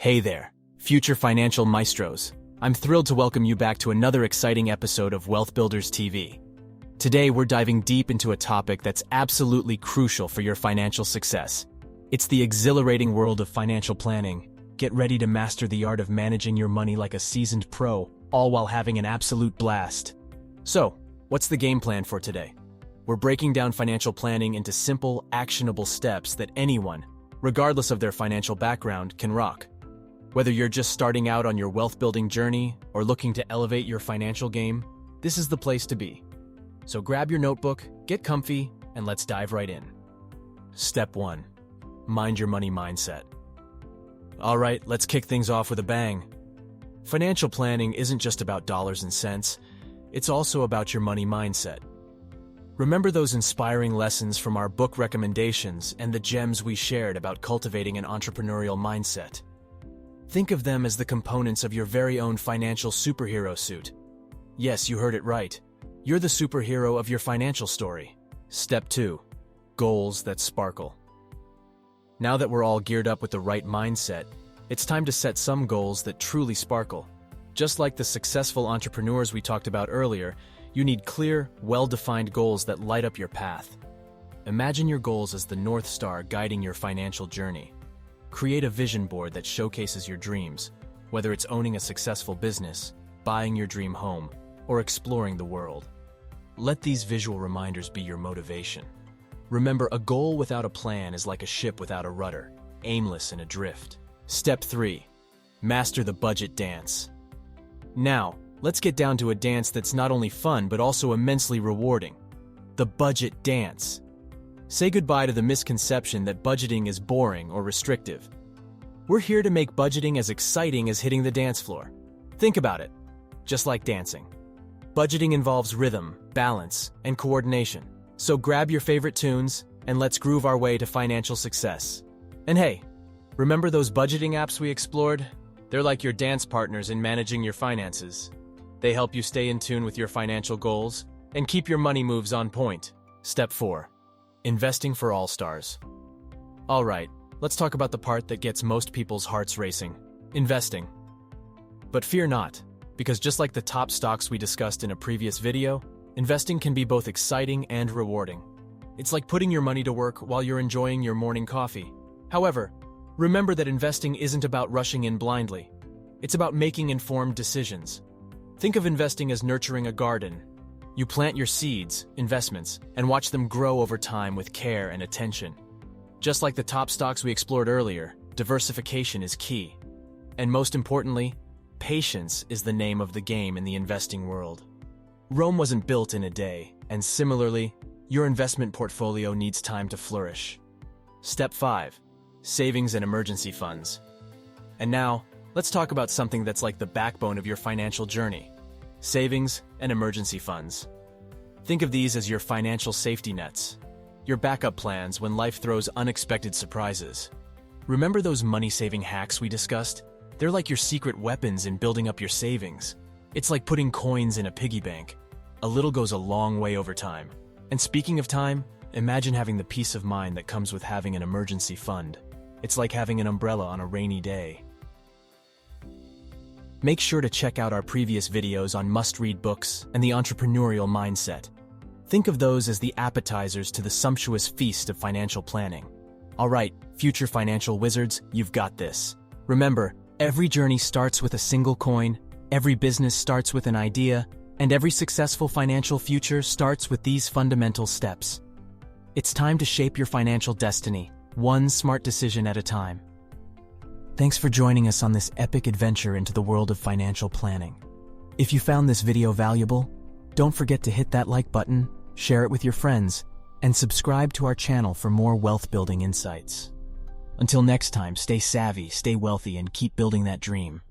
Hey there, future financial maestros. I'm thrilled to welcome you back to another exciting episode of Wealth Builders TV. Today, we're diving deep into a topic that's absolutely crucial for your financial success. It's the exhilarating world of financial planning. Get ready to master the art of managing your money like a seasoned pro, all while having an absolute blast. So, what's the game plan for today? We're breaking down financial planning into simple, actionable steps that anyone, regardless of their financial background, can rock. Whether you're just starting out on your wealth-building journey or looking to elevate your financial game, this is the place to be. So grab your notebook, get comfy, and let's dive right in. Step 1. Mind your money mindset. All right, let's kick things off with a bang. Financial planning isn't just about dollars and cents, it's also about your money mindset. Remember those inspiring lessons from our book recommendations and the gems we shared about cultivating an entrepreneurial mindset? Think of them as the components of your very own financial superhero suit. Yes, you heard it right. You're the superhero of your financial story. Step 2. Goals that sparkle. Now that we're all geared up with the right mindset, it's time to set some goals that truly sparkle. Just like the successful entrepreneurs we talked about earlier, you need clear, well-defined goals that light up your path. Imagine your goals as the North Star guiding your financial journey. Create a vision board that showcases your dreams, whether it's owning a successful business, buying your dream home, or exploring the world. Let these visual reminders be your motivation. Remember, a goal without a plan is like a ship without a rudder, aimless and adrift. Step 3. Master the budget dance. Now, let's get down to a dance that's not only fun but also immensely rewarding. The budget dance. Say goodbye to the misconception that budgeting is boring or restrictive. We're here to make budgeting as exciting as hitting the dance floor. Think about it, just like dancing. Budgeting involves rhythm, balance, and coordination. So grab your favorite tunes and let's groove our way to financial success. And hey, remember those budgeting apps we explored? They're like your dance partners in managing your finances. They help you stay in tune with your financial goals and keep your money moves on point. Step 4. Investing for all-stars. All right, let's talk about the part that gets most people's hearts racing. Investing. But fear not, because just like the top stocks we discussed in a previous video, investing can be both exciting and rewarding. It's like putting your money to work while you're enjoying your morning coffee. However, remember that investing isn't about rushing in blindly. It's about making informed decisions. Think of investing as nurturing a garden. You plant your seeds, investments, and watch them grow over time with care and attention. Just like the top stocks we explored earlier, diversification is key. And most importantly, patience is the name of the game in the investing world. Rome wasn't built in a day, and similarly, your investment portfolio needs time to flourish. Step 5. Savings and emergency funds. And now, let's talk about something that's like the backbone of your financial journey. Savings and emergency funds. Think of these as your financial safety nets, your backup plans when life throws unexpected surprises. Remember those money-saving hacks we discussed? They're like your secret weapons in building up your savings. It's like putting coins in a piggy bank. A little goes a long way over time. And speaking of time, imagine having the peace of mind that comes with having an emergency fund. It's like having an umbrella on a rainy day. Make sure to check out our previous videos on must-read books and the entrepreneurial mindset. Think of those as the appetizers to the sumptuous feast of financial planning. All right, future financial wizards, you've got this. Remember, every journey starts with a single coin, every business starts with an idea, and every successful financial future starts with these fundamental steps. It's time to shape your financial destiny, one smart decision at a time. Thanks for joining us on this epic adventure into the world of financial planning. If you found this video valuable, don't forget to hit that like button, share it with your friends, and subscribe to our channel for more wealth-building insights. Until next time, stay savvy, stay wealthy, and keep building that dream.